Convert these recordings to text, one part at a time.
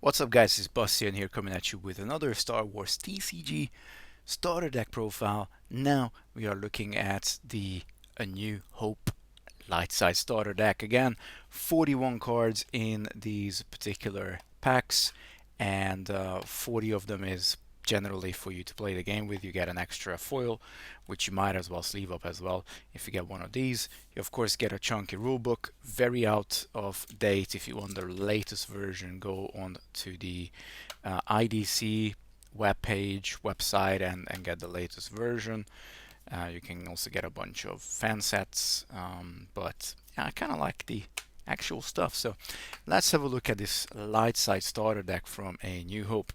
What's up guys, it's Saiyan here coming at you with another Star Wars TCG starter deck profile. Now we are looking at the A New Hope light side starter deck. Again, 41 cards in these particular packs, and 40 of them is generally for you to play the game with. You get an extra foil, which you might as well sleeve up as well if you get one of these. You of course get a chunky rulebook, very out of date. If you want the latest version, go on to the IDC website and get the latest version. You can also get a bunch of fan sets, but yeah, I kind of like the actual stuff. So let's have a look at this light side starter deck from A New Hope.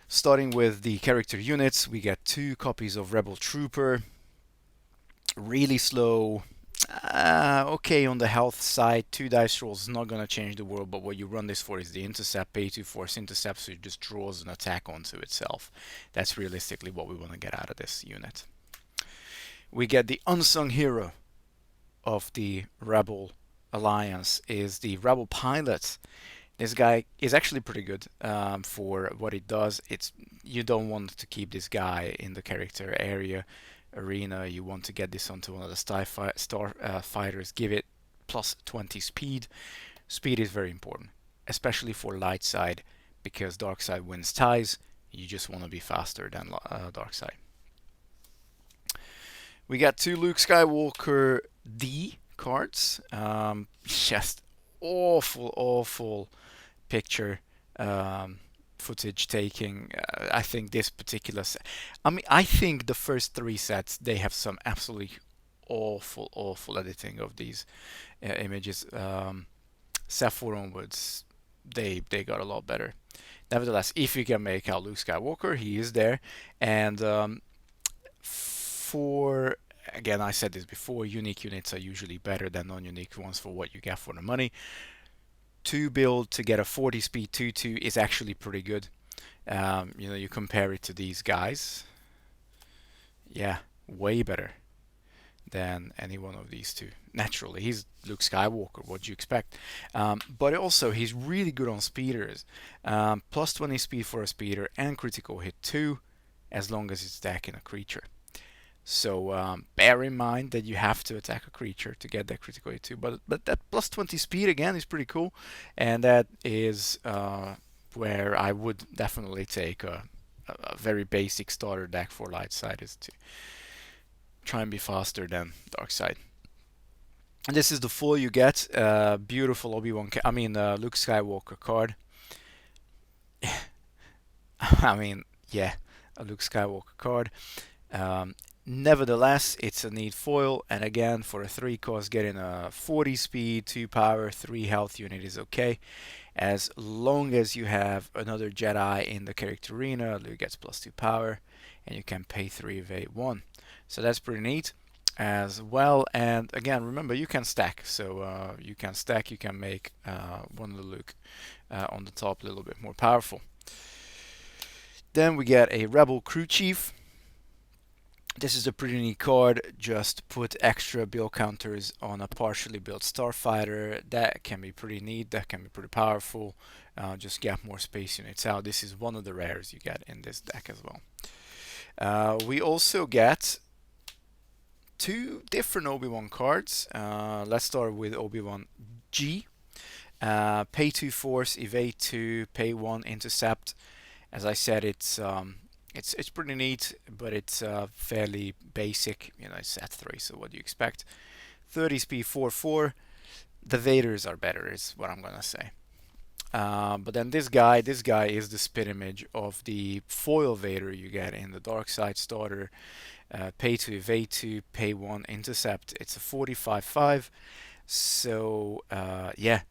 Starting with the character units, we get 2 copies of Rebel Trooper. Really slow. Okay, on the health side, 2 dice rolls is not going to change the world, but what you run this for is the intercept, pay 2 force intercept, so it just draws an attack onto itself. That's realistically what we want to get out of this unit. We get the unsung hero of the Rebel Alliance is the Rebel Pilot. This guy is actually pretty good for what it does. You don't want to keep this guy in the character arena. You want to get this onto one of the fighters. Give it plus 20 speed. Speed is very important, especially for light side, because dark side wins ties. You just want to be faster than dark side. We got 2 Luke Skywalker D cards. Just awful picture footage taking. I think this particular I think the first 3 sets, they have some absolutely awful editing of these images. Set 4 onwards, they got a lot better. Nevertheless, if you can make out Luke Skywalker, he is there. And for, again, I said this before, unique units are usually better than non-unique ones for what you get for the money. To build to get a 40 speed 2/2 is actually pretty good. You compare it to these guys. Yeah, way better than any one of these two. Naturally, he's Luke Skywalker, what do you expect? But also, he's really good on speeders. Plus 20 speed for a speeder and critical hit 2, as long as it's attacking a creature. So bear in mind that you have to attack a creature to get that critical hit too. But that plus 20 speed again is pretty cool, and that is where I would definitely take a very basic starter deck for light side, is to try and be faster than dark side. And this is the full you get. Beautiful Obi-Wan, Luke Skywalker card. I mean, yeah, a Luke Skywalker card. Nevertheless, it's a neat foil, and again, for a 3 cost, getting a 40 speed, 2 power, 3 health unit is okay. As long as you have another Jedi in the character arena, Luke gets plus 2 power, and you can pay 3 evade 1. So that's pretty neat as well. And again, remember, you can stack. So you can make one of the Luke on the top a little bit more powerful. Then we get a Rebel Crew Chief. This is a pretty neat card. Just put extra build counters on a partially built starfighter. That can be pretty neat. That can be pretty powerful. Just get more space units out. This is one of the rares you get in this deck as well. We also get 2 different Obi-Wan cards. Let's start with Obi-Wan G. Pay 2 force, evade 2, pay 1 intercept. As I said, it's pretty neat, but it's fairly basic. It's at 3, so what do you expect? 30 speed 4/4. The Vaders are better, is what I'm gonna say. But then this guy is the spit image of the foil Vader you get in the dark side starter. Pay 2 evade 2, pay 1 intercept. It's a 45/5. So yeah,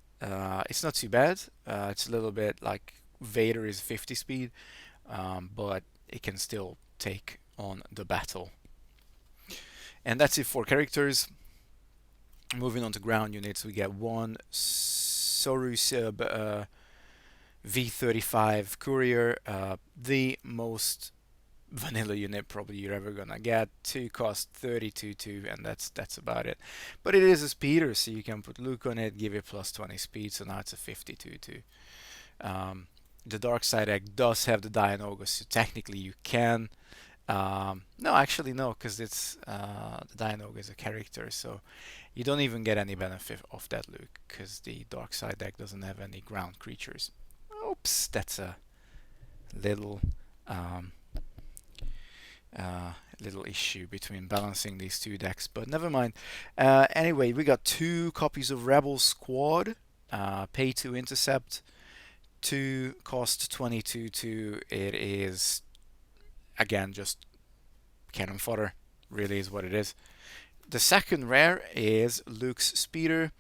it's not too bad. It's a little bit like Vader is 50 speed, but it can still take on the battle. And that's it for characters. Moving on to ground units, we get 1 Sorusub V35 Courier, the most vanilla unit probably you're ever gonna get. 2 cost 32/2, and that's about it. But it is a speeder, so you can put Luke on it, give it plus 20 speed, so now it's a 52/2. The dark side deck does have the Dianoga, so technically you can. No, actually no, because it's the Dianoga is a character, so you don't even get any benefit of that, Luke, because the dark side deck doesn't have any ground creatures. Oops, that's a little um, little issue between balancing these two decks, but never mind. Anyway, we got 2 copies of Rebel Squad, pay to intercept, 2 cost 22 it is again just cannon fodder, really is what it is. The second rare is Luke's Speeder.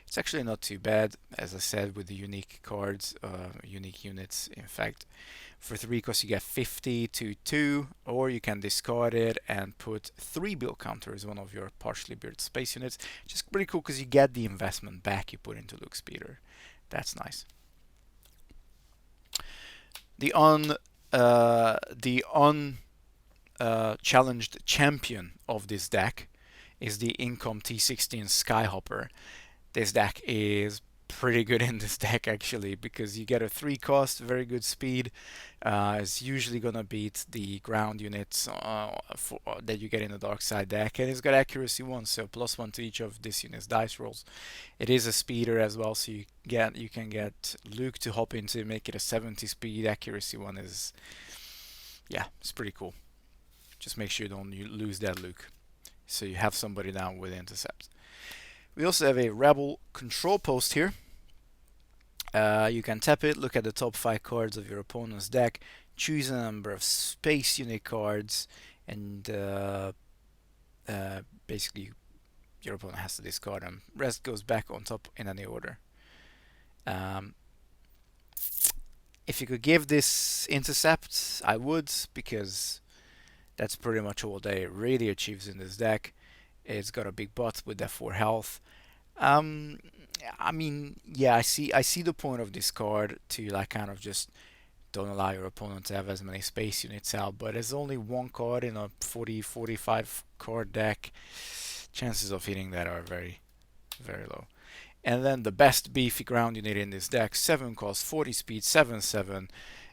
It's actually not too bad, as I said, with the unique cards, unique units. In fact, for 3 costs you get 50 to 2, or you can discard it and put 3 build counters, one of your partially built space units. Which is pretty cool because you get the investment back you put into Luke's Speeder. That's nice. The challenged champion of this deck is the Income T16 Skyhopper. This deck is pretty good in this deck actually, because you get a 3 cost, very good speed. It's usually gonna beat the ground units that you get in the dark side deck, and it's got accuracy 1, so +1 to each of this unit's dice rolls. It is a speeder as well, so you can get Luke to hop into, make it a 70 speed. Accuracy 1 is, yeah, it's pretty cool. Just make sure you don't lose that Luke, so you have somebody down with intercept. We also have a Rebel control post here. You can tap it, look at the top 5 cards of your opponent's deck, choose a number of space unit cards, and basically your opponent has to discard them. Rest goes back on top in any order. If you could give this intercept, I would, because that's pretty much all that it really achieves in this deck. It's got a big butt with that 4 health. I mean, yeah, I see the point of this card, to like kind of just don't allow your opponent to have as many space units out, but there's only 1 card in a 40-45 card deck. Chances of hitting that are very, very low. And then the best beefy ground unit in this deck, 7 cost, 40 speed, 7/7.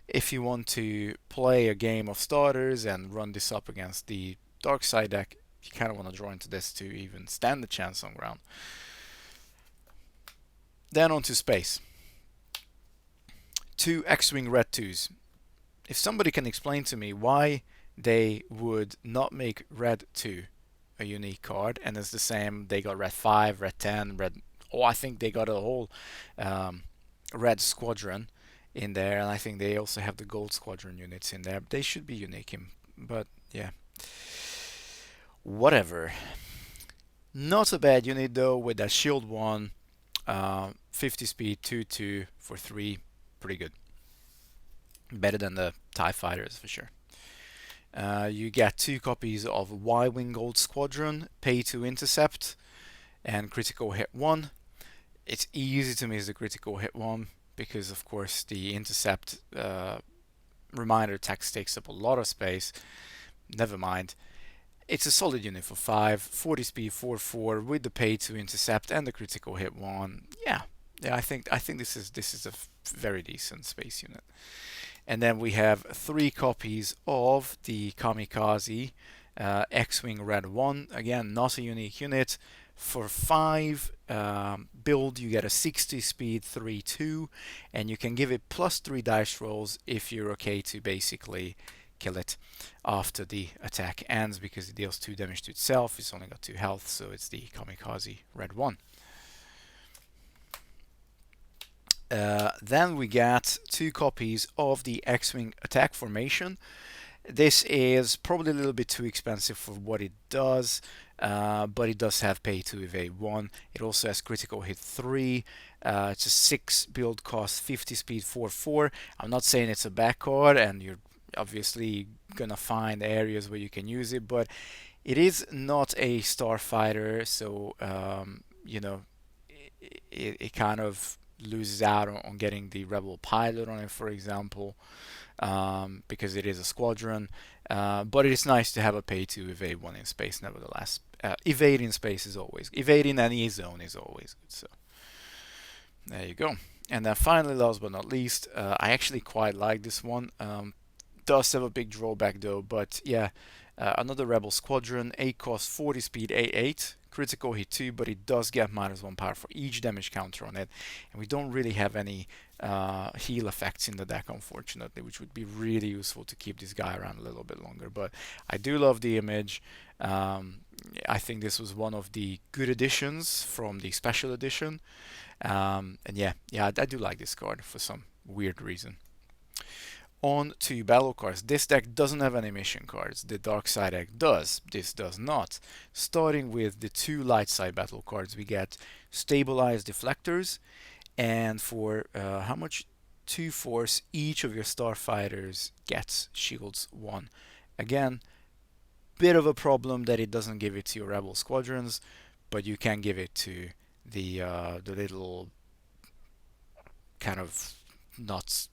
If you want to play a game of starters and run this up against the dark side deck, you kind of want to draw into this to even stand a chance on ground. Then on to space. 2 X-Wing Red 2s. If somebody can explain to me why they would not make Red 2 a unique card, and it's the same, they got Red 5, Red 10, Red... Oh, I think they got a whole Red Squadron in there, and I think they also have the Gold Squadron units in there. They should be unique, but yeah. Whatever. Not a bad unit though, with that shield 1, 50 speed, 2/2 for 3, pretty good. Better than the TIE Fighters for sure. You get 2 copies of Y-Wing Gold Squadron, pay to intercept, and critical hit 1. It's easy to miss the critical hit 1, because of course the intercept reminder text takes up a lot of space. Never mind. It's a solid unit for 5, 40 speed, 4/4 with the pay to intercept and the critical hit 1. Yeah, I think this is a very decent space unit. And then we have 3 copies of the Kamikaze X-Wing Red 1. Again, not a unique unit. For 5 build, you get a 60 speed 3/2, and you can give it +3 dice rolls if you're okay to basically kill it after the attack ends, because it deals 2 damage to itself. It's only got 2 health, so it's the Kamikaze Red 1. Then we got 2 copies of the X-Wing attack formation. This is probably a little bit too expensive for what it does, but it does have pay to evade 1. It also has critical hit 3. It's a 6 build cost, 50 speed, 4/4. I'm not saying it's a bad card, and you're obviously gonna find areas where you can use it, but it is not a starfighter, so you know, it kind of loses out on getting the rebel pilot on it, for example, because it is a squadron. But it is nice to have a pay to evade 1 in space, nevertheless. Evade in space is always, evading any zone is always good, so there you go. And then finally, last but not least, I actually quite like this one. Does have a big drawback though, but yeah, another Rebel Squadron, 8 cost, 40 speed, A8, critical hit 2, but it does get -1 power for each damage counter on it, and we don't really have any heal effects in the deck, unfortunately, which would be really useful to keep this guy around a little bit longer. But I do love the image. Um, I think this was one of the good additions from the special edition, and yeah, I do like this card for some weird reason. On to battle cards. This deck doesn't have any mission cards. The dark side deck does. This does not. Starting with the two light side battle cards, we get stabilized deflectors, and for how much? 2 force, each of your starfighters gets shields 1. Again, bit of a problem that it doesn't give it to your rebel squadrons, but you can give it to the little kind of not,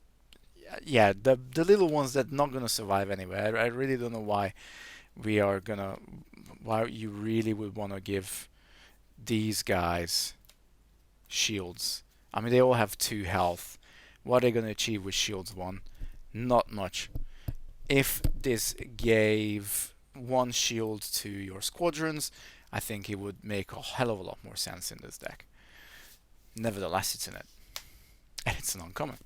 yeah, the little ones that not gonna survive anyway. I really don't know why you really would want to give these guys shields. I mean, they all have 2 health. What are they gonna achieve with shields 1? Not much. If this gave 1 shield to your squadrons, I think it would make a hell of a lot more sense in this deck. Nevertheless, it's in it, and it's an uncommon.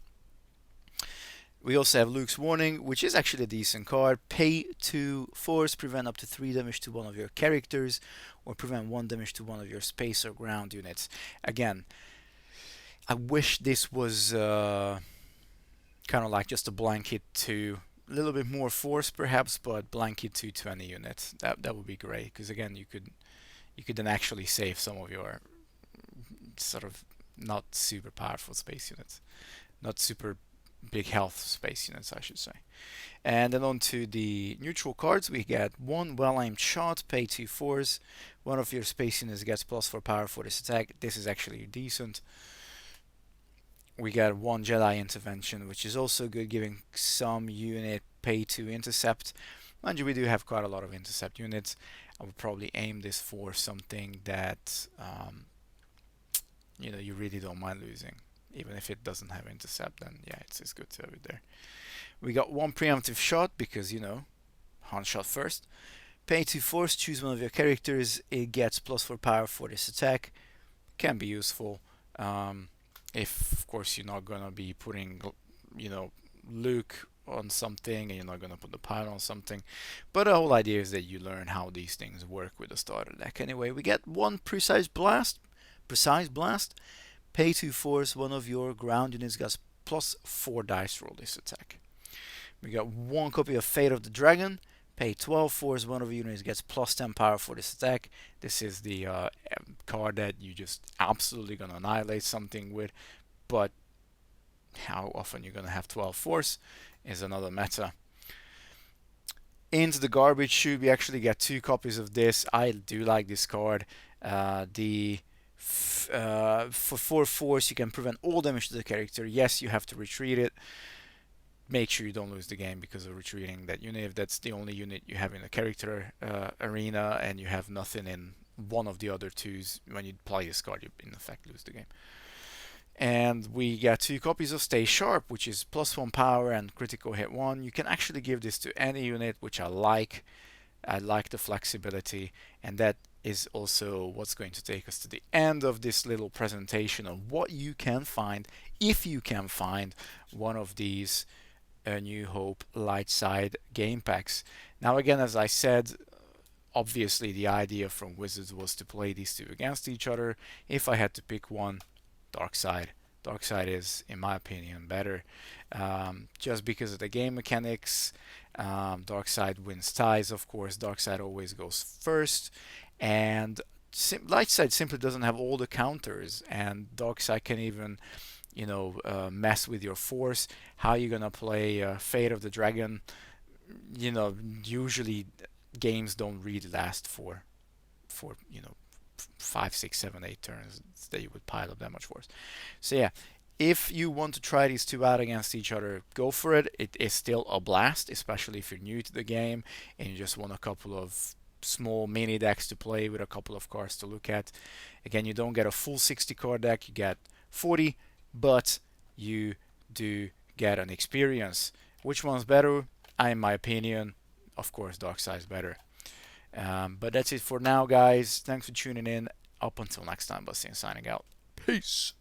We also have Luke's Warning, which is actually a decent card. Pay 2 force, prevent up to 3 damage to one of your characters, or prevent 1 damage to one of your space or ground units. Again, I wish this was kind of like just a blanket to a little bit more force, perhaps, but blanket to 20 units. That would be great, because again, you could then actually save some of your sort of not super powerful space units, not super big health space units, I should say. And then on to the neutral cards, we get 1 well-aimed shot, pay 2 force. One of your space units gets +4 power for this attack. This is actually decent. We got 1 Jedi intervention, which is also good, giving some unit pay 2 intercept. Mind you, we do have quite a lot of intercept units. I would probably aim this for something that you really don't mind losing. Even if it doesn't have intercept, then yeah, it's good to have it there. We got 1 preemptive shot because, Han shot first. Pay 2 force, choose one of your characters. It gets +4 power for this attack. Can be useful. If, of course, you're not going to be putting, Luke on something and you're not going to put the pilot on something. But the whole idea is that you learn how these things work with the starter deck. Anyway, we get 1 precise blast. Pay 2 force, one of your ground units gets +4 dice roll this attack. We got 1 copy of Fate of the Dragon. Pay 12 force, one of your units gets +10 power for this attack. This is the card that you just absolutely gonna annihilate something with, but how often you're gonna have 12 force is another matter. Into the garbage chute, we actually get 2 copies of this. I do like this card. For 4 force, you can prevent all damage to the character. Yes, you have to retreat it. Make sure you don't lose the game because of retreating that unit. If that's the only unit you have in the character arena and you have nothing in one of the other 2s, when you play this card, you in effect lose the game. And we get 2 copies of Stay Sharp, which is +1 power and critical hit 1. You can actually give this to any unit, which I like. I like the flexibility, and that is also what's going to take us to the end of this little presentation of what you can find if you can find one of these A New Hope light side game packs. Now again, as I said, obviously the idea from Wizards was to play these 2 against each other. If I had to pick one, Dark Side. Dark Side is, in my opinion, better. Just because of the game mechanics. Dark Side wins ties, of course. Dark Side always goes first. And Light Side simply doesn't have all the counters. And Dark Side can even, mess with your force. How you gonna play Fate of the Dragon? Usually games don't really last for 5, 6, 7, 8 turns that you would pile up that much force. So yeah, if you want to try these 2 out against each other, go for it. It is still a blast, especially if you're new to the game and you just want a couple of small mini decks to play with a couple of cards to look at. Again, you don't get a full 60 card deck, you get 40, but you do get an experience. Which one's better? In my opinion, of course, dark side is better. But that's it for now, guys. Thanks for tuning in. Up until next time, Bastian signing out. Peace.